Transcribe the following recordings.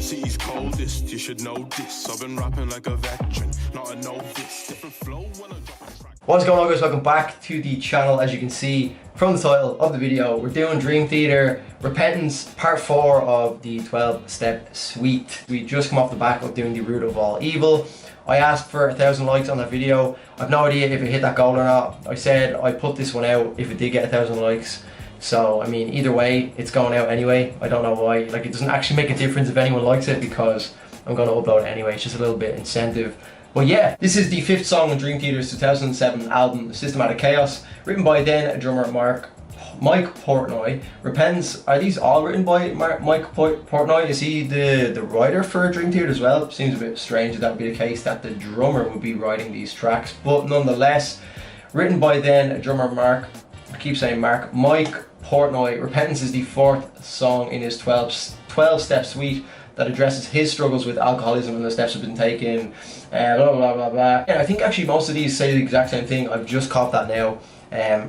city's coldest, you should know this. I've been rapping like a veteran, not a novice. Different flow when I drop a track. What's going on, guys? Welcome back to the channel. As you can see from the title of the video, we're doing Dream Theater Repentance Part 4 of the 12-step suite. We just come off the back of doing the root of all evil. I asked for 1,000 likes on that video. I've no idea if it hit that goal or not. I said I'd put this one out if it did get 1,000 likes. So, I mean, either way, it's going out anyway. I don't know why. Like, it doesn't actually make a difference if anyone likes it because I'm going to upload it anyway. It's just a little bit incentive. But yeah, this is the 5th song on Dream Theater's 2007 album, Systematic Chaos, written by then drummer Mike Portnoy. Repentance, are these all written by Mike Portnoy? Is he the writer for Dream Theater as well? Seems a bit strange that that would be the case, that the drummer would be writing these tracks. But nonetheless, written by then drummer Mike Portnoy. Repentance is the 4th song in his 12-step suite that addresses his struggles with alcoholism and the steps have been taken, blah blah blah blah. Yeah, I think actually most of these say the exact same thing. I've just caught that now.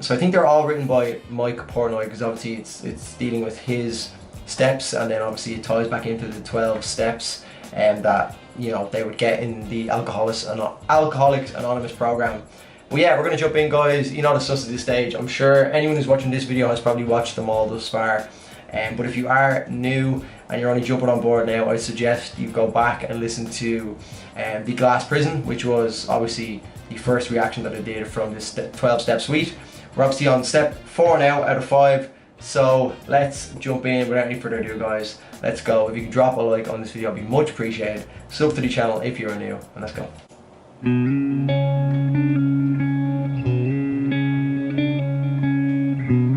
So I think they're all written by Mike Portnoy because obviously it's dealing with his steps, and then obviously it ties back into the 12 steps that, you know, they would get in the Alcoholics Anonymous program. Well, yeah, we're gonna jump in, guys. You know the stuff at this stage. I'm sure anyone who's watching this video has probably watched them all thus far. But if you are new and you're only jumping on board now, I suggest you go back and listen to The Glass Prison, which was obviously the first reaction that I did from this 12-step suite. We're obviously on step 4 now out of 5. So let's jump in without any further ado, guys. Let's go. If you can drop a like on this video, it'd be much appreciated. Sub to the channel if you're new, and let's go.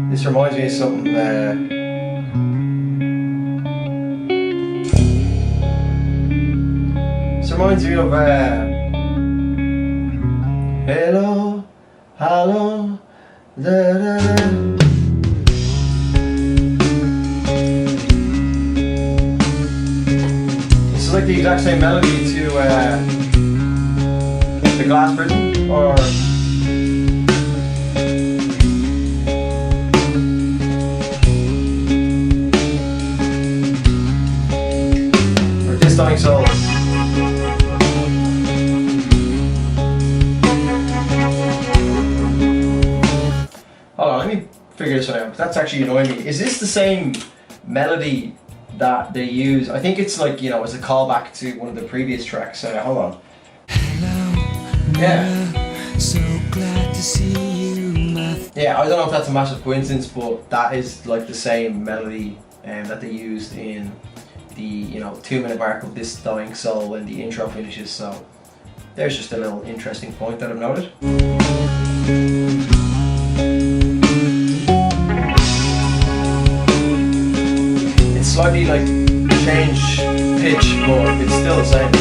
This reminds me of something. This reminds me of hello, hello, da da da. This is like the exact same melody to The Glass Prison, or Distilling Souls. Hold on, let me figure this one out. That's actually annoying me. Is this the same melody that they use? I think it's like, you know, it's a callback to one of the previous tracks. Hold on. Yeah. So glad to see you, yeah, I don't know if that's a massive coincidence, but that is like the same melody that they used in the, you know, 2-minute mark of This Dying Soul when the intro finishes. So there's just a little interesting point that I've noted. It's slightly like change pitch, but it's still the same.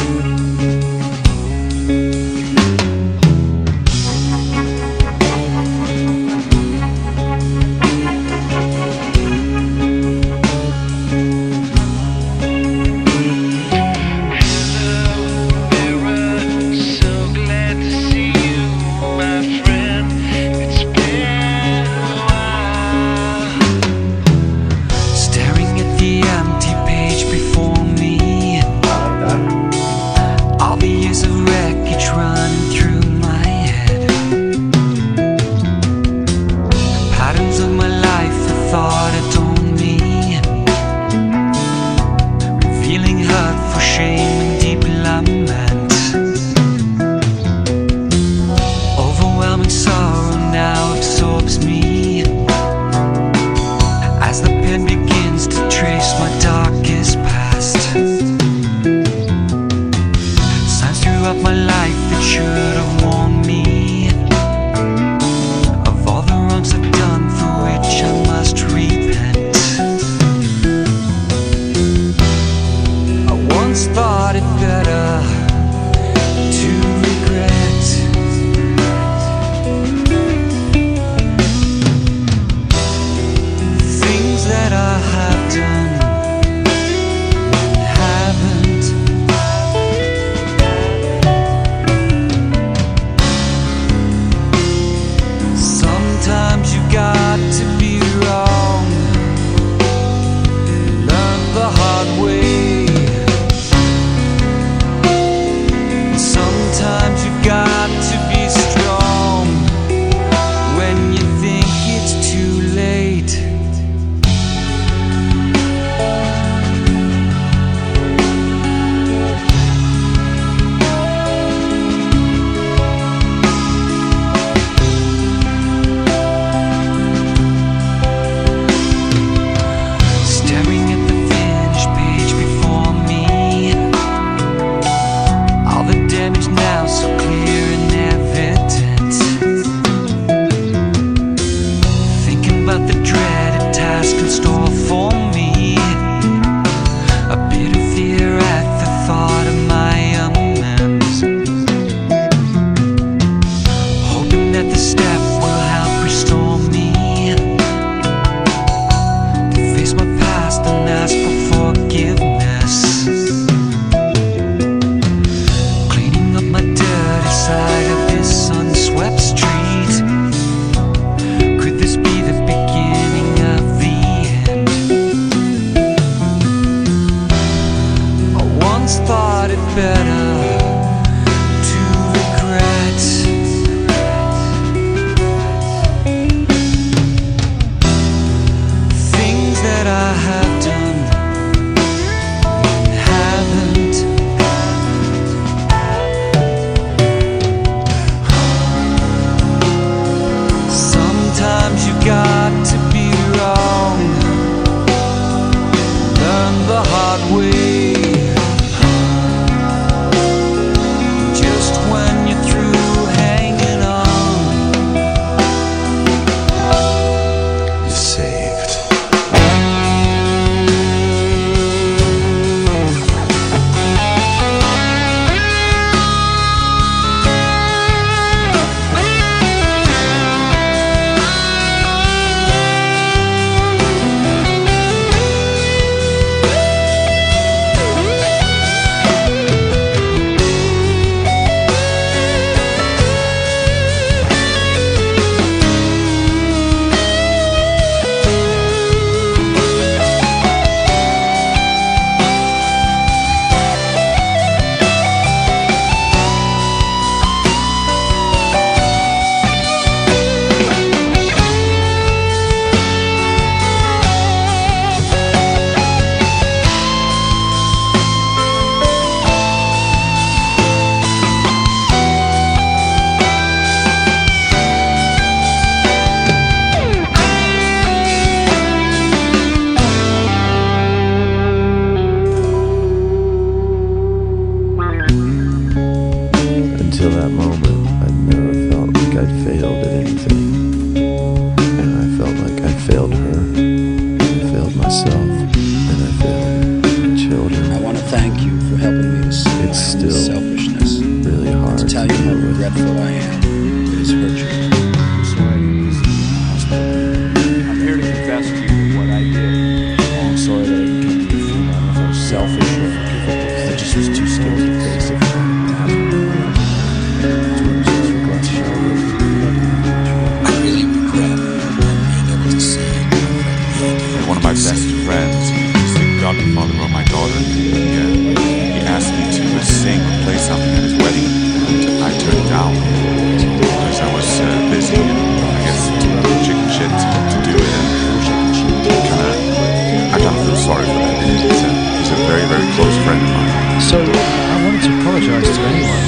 sorry for that. He's a very, very close friend of mine. So I wanted to apologise to anyone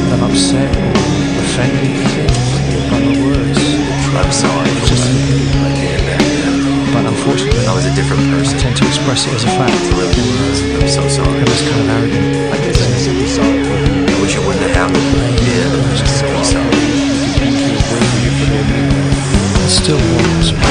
that I'm upset or offended by my words. I'm sorry. It's just an opinion. But unfortunately, I was a different I person. tend to express it as a fact. I'm so sorry. And that's kind of arrogant. I guess I'm simply sorry. I wish it wouldn't have happened. Yeah, I'm just so sorry. I still want to.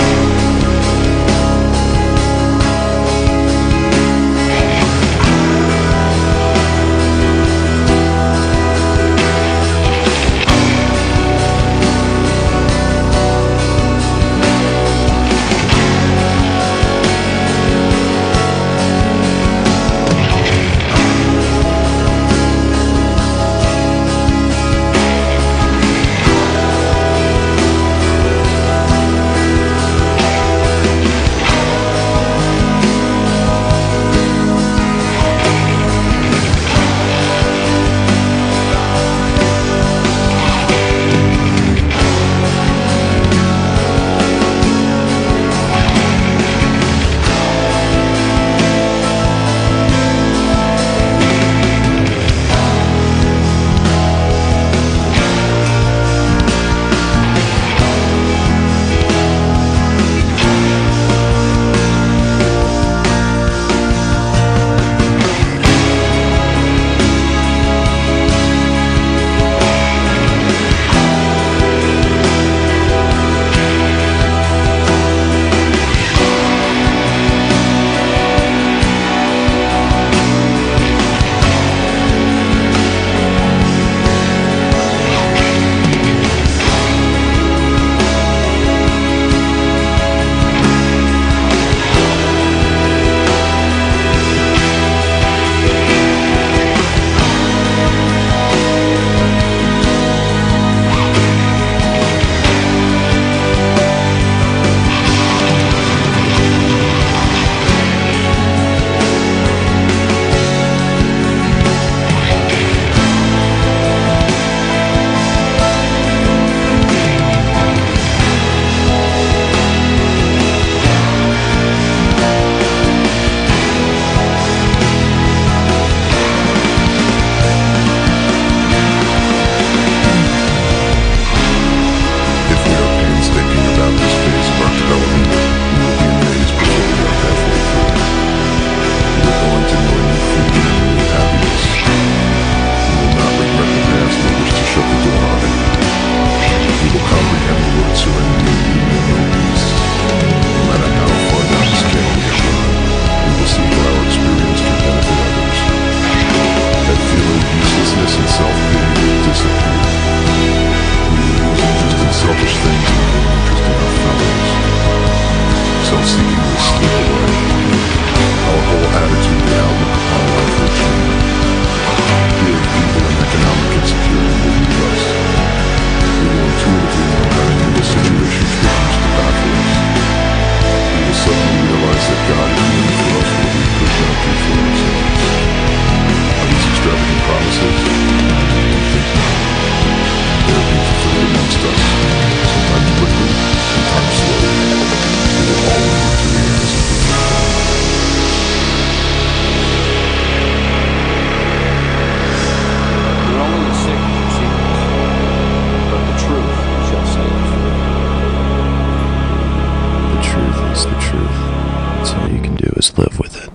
Live with it.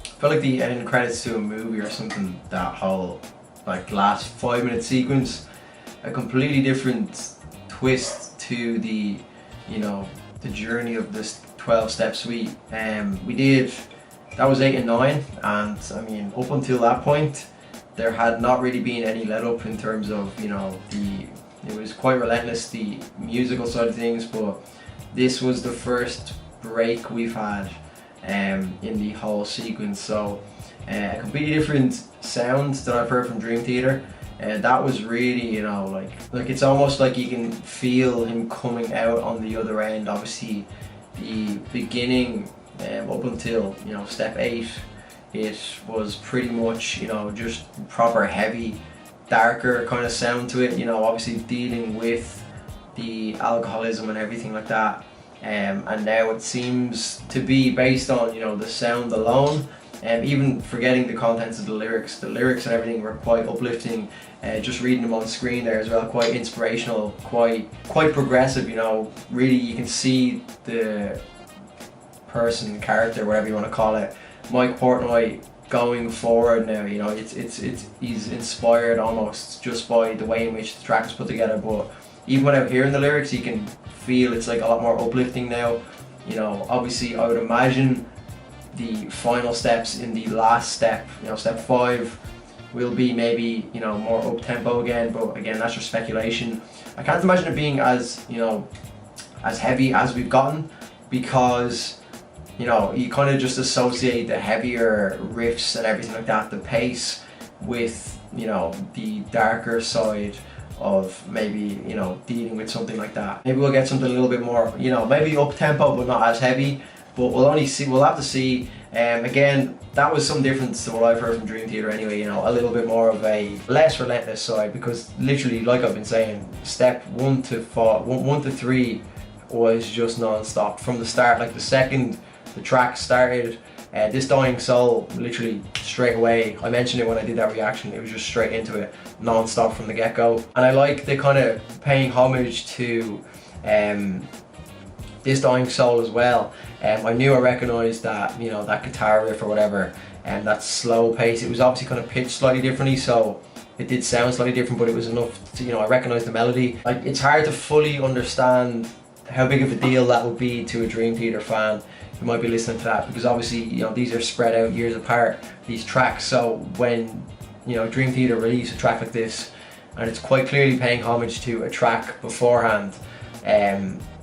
I feel like the end credits to a movie or something, that whole like last 5 minute sequence, a completely different twist to the, you know, the journey of this 12-step suite. We did, that was 8 and 9, and I mean up until that point there had not really been any let up in terms of, you know, it was quite relentless, the musical side of things, but this was the first break we've had in the whole sequence. So a completely different sound that I've heard from Dream Theater. That was really, you know, like it's almost like you can feel him coming out on the other end. Obviously the beginning up until, you know, step 8, it was pretty much, you know, just proper heavy, darker kind of sound to it, you know, obviously dealing with the alcoholism and everything like that. and now it seems to be based on, you know, the sound alone, and even forgetting the contents of the lyrics. The lyrics and everything were quite uplifting. Just reading them on screen there as well, quite inspirational, quite progressive. You know, really you can see the person, character, whatever you want to call it, Mike Portnoy, going forward now. You know, he's inspired almost just by the way in which the track is put together. But even without hearing the lyrics, you can feel it's like a lot more uplifting now. You know, obviously I would imagine the final steps in the last step, you know, step 5, will be maybe, you know, more up tempo again, but again, that's just speculation. I can't imagine it being as, you know, as heavy as we've gotten, because, you know, you kind of just associate the heavier riffs and everything like that, the pace, with, you know, the darker side of maybe, you know, dealing with something like that. Maybe we'll get something a little bit more, you know, maybe up tempo but not as heavy, but we'll have to see. Again, that was some difference to what I've heard from Dream Theater anyway, you know, a little bit more of a less relentless side, because literally, like I've been saying, step 1 to 3 was just non-stop from the start. Like the second the track started, This Dying Soul, literally straight away, I mentioned it when I did that reaction, it was just straight into it, non-stop from the get-go. And I like the kind of paying homage to This Dying Soul as well. I knew I recognised that, you know, that guitar riff or whatever, and that slow pace. It was obviously kind of pitched slightly differently, so it did sound slightly different, but it was enough to, you know, I recognised the melody. Like, it's hard to fully understand how big of a deal that would be to a Dream Theater fan who might be listening to that, because obviously, you know, these are spread out years apart, these tracks. So when, you know, Dream Theater release a track like this, and it's quite clearly paying homage to a track beforehand,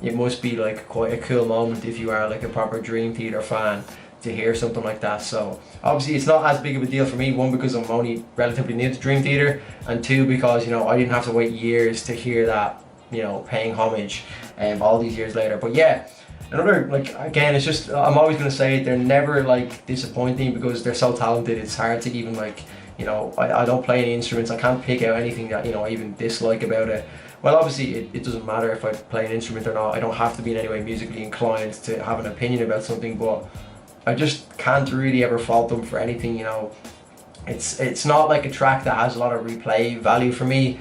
it must be like quite a cool moment if you are like a proper Dream Theater fan to hear something like that. So obviously it's not as big of a deal for me, 1, because I'm only relatively new to Dream Theater, and 2, because, you know, I didn't have to wait years to hear that, you know, paying homage all these years later. But yeah, another, like, again, it's just, I'm always going to say it, they're never like disappointing because they're so talented. It's hard to even, like, you know, I don't play any instruments, I can't pick out anything that, you know, I even dislike about it. Well, obviously it doesn't matter if I play an instrument or not. I don't have to be in any way musically inclined to have an opinion about something, but I just can't really ever fault them for anything, you know. It's not like a track that has a lot of replay value for me,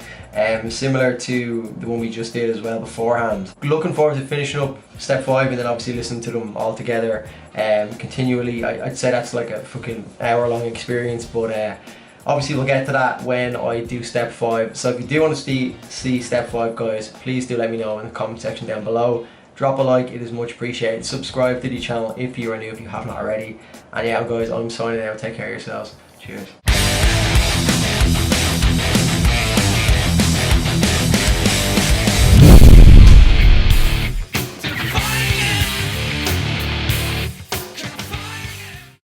similar to the one we just did as well beforehand. Looking forward to finishing up step 5 and then obviously listening to them all together continually. I'd say that's like a fucking hour-long experience, but obviously we'll get to that when I do step 5. So if you do want to see step 5, guys, please do let me know in the comment section down below. Drop a like, it is much appreciated. Subscribe to the channel if you are new, if you have not already. And yeah, guys, I'm signing out. Take care of yourselves. Cheers.